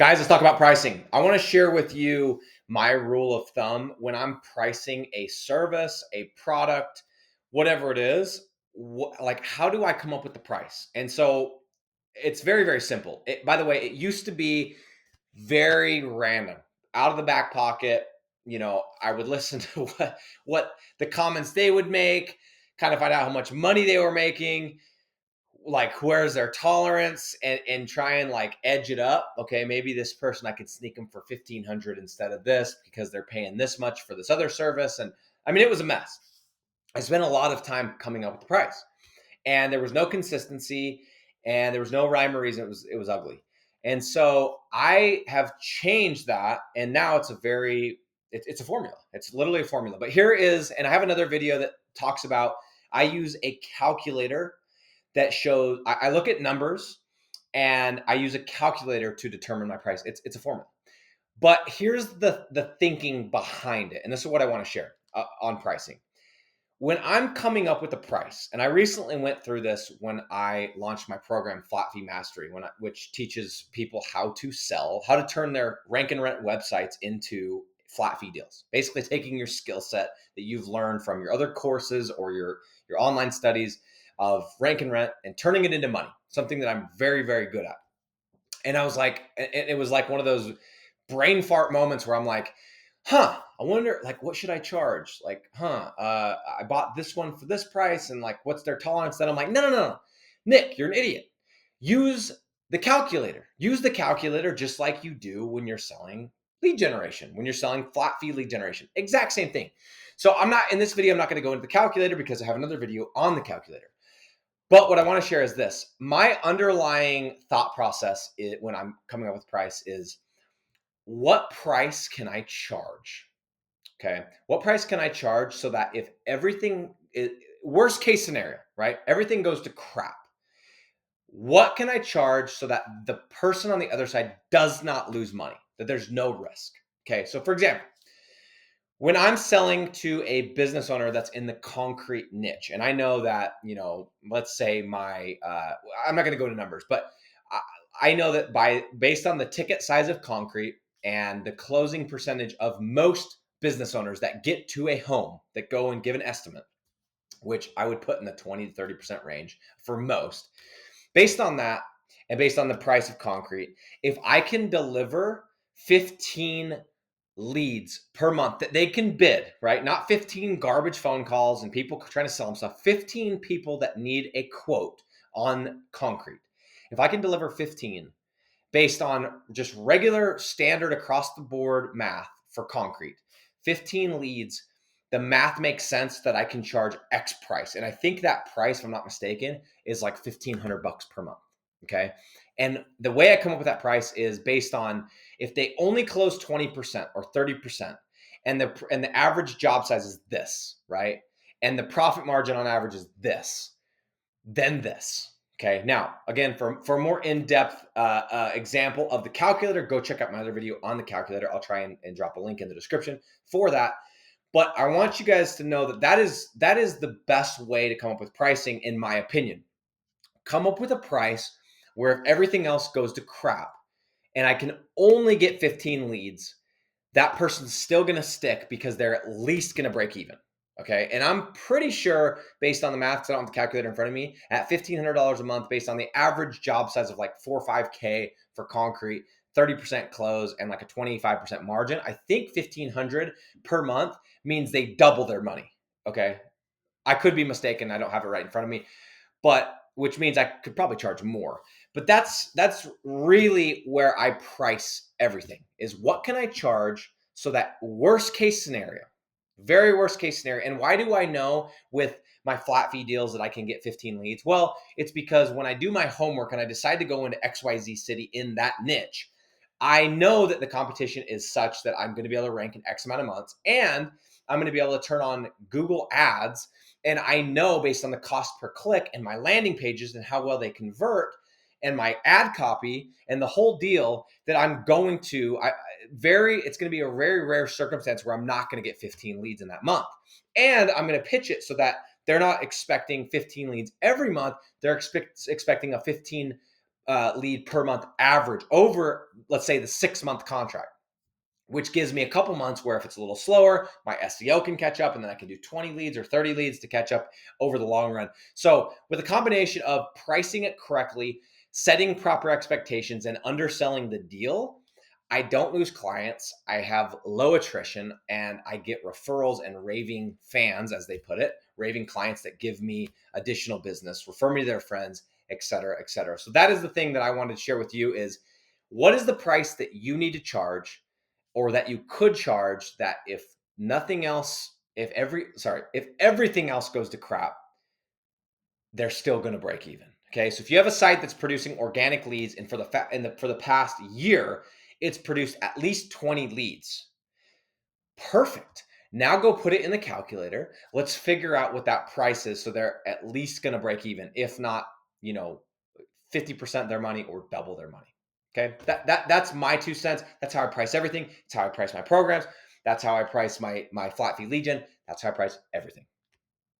Guys, let's talk about pricing. I want to share with you my rule of thumb when I'm pricing a service, a product, whatever it is. Like, how do I come up with the price? And so it's very, very simple. By the way, it used to be very random, out of the back pocket. I would listen to what the comments they would make, kind of find out how much money they were making, like where's their tolerance, and try and like edge it up. Okay, maybe this person I could sneak them for 1,500 instead of this because they're paying this much for this other service. And I mean, it was a mess. I spent a lot of time coming up with the price, and there was no consistency, and there was no rhyme or reason. It was ugly. And so I have changed that, and now it's a formula. It's literally a formula. But here is, and I have another video that talks about, I use a calculator that shows, I look at numbers and I use a calculator to determine my price. It's a formula. But here's the thinking behind it. And this is what I want to share on pricing. When I'm coming up with a price, and I recently went through this when I launched my program, Flat Fee Mastery, which teaches people how to sell, how to turn their rank and rent websites into flat fee deals. Basically taking your skill set that you've learned from your other courses or your online studies of rank and rent and turning it into money, something that I'm very, very good at. And I was like, it was like one of those brain fart moments where I'm like, I wonder, like, what should I charge? Like, I bought this one for this price, and like, what's their tolerance? Then I'm like, no, Nick, you're an idiot. Use the calculator. Use the calculator just like you do when you're selling lead generation, when you're selling flat fee lead generation. Exact same thing. So I'm not, in this video, I'm not going to go into the calculator because I have another video on the calculator. But what I want to share is this. My underlying thought process when I'm coming up with price is, what price can I charge? Okay. What price can I charge so that if everything is, worst case scenario, right? Everything goes to crap. What can I charge so that the person on the other side does not lose money, that there's no risk? Okay. So for example, when I'm selling to a business owner that's in the concrete niche, and I know that, let's say I'm not going to go into numbers, but I know that based on the ticket size of concrete and the closing percentage of most business owners that get to a home that go and give an estimate, which I would put in the 20 to 30% range for most, based on that and based on the price of concrete, if I can deliver 15 leads per month that they can bid, right? Not 15 garbage phone calls and people trying to sell them stuff, 15 people that need a quote on concrete. If I can deliver 15 based on just regular standard across the board math for concrete, 15 leads, the math makes sense that I can charge X price. And I think that price, if I'm not mistaken, is like $1,500 per month. Okay. And the way I come up with that price is based on if they only close 20% or 30%, and the average job size is this, right? And the profit margin on average is this, then this. Okay. Now, again, for a more in-depth example of the calculator, go check out my other video on the calculator. I'll try and drop a link in the description for that. But I want you guys to know that is the best way to come up with pricing, in my opinion. Come up with a price where if everything else goes to crap and I can only get 15 leads, that person's still going to stick because they're at least going to break even. Okay. And I'm pretty sure, based on the math, because I don't have the calculator in front of me, at $1,500 a month, based on the average job size of like 4 or 5K for concrete, 30% close, and like a 25% margin, I think 1,500 per month means they double their money. Okay. I could be mistaken. I don't have it right in front of me, but which means I could probably charge more. But that's really where I price everything, is what can I charge so that worst case scenario, very worst case scenario. And why do I know with my flat fee deals that I can get 15 leads? Well, it's because when I do my homework and I decide to go into XYZ city in that niche, I know that the competition is such that I'm going to be able to rank in X amount of months, and I'm going to be able to turn on Google ads. And I know, based on the cost per click and my landing pages and how well they convert and my ad copy and the whole deal, that I'm going to, it's going to be a very rare circumstance where I'm not going to get 15 leads in that month. And I'm going to pitch it so that they're not expecting 15 leads every month. They're expecting a 15 lead per month average over, let's say, the 6-month contract, which gives me a couple months where if it's a little slower, my SEO can catch up and then I can do 20 leads or 30 leads to catch up over the long run. So, with a combination of pricing it correctly, setting proper expectations, and underselling the deal, I don't lose clients. I have low attrition and I get referrals and raving fans, as they put it, raving clients that give me additional business, refer me to their friends, et cetera, et cetera. So that is the thing that I wanted to share with you is what is the price that you need to charge or that you could charge that if nothing else, if everything else goes to crap, they're still going to break even. Okay, so if you have a site that's producing organic leads, and for the past year, it's produced at least 20 leads. Perfect. Now go put it in the calculator. Let's figure out what that price is, so they're at least going to break even, if not, 50% their money or double their money. Okay, that's my 2 cents. That's how I price everything. That's how I price my programs. That's how I price my flat fee lead gen. That's how I price everything.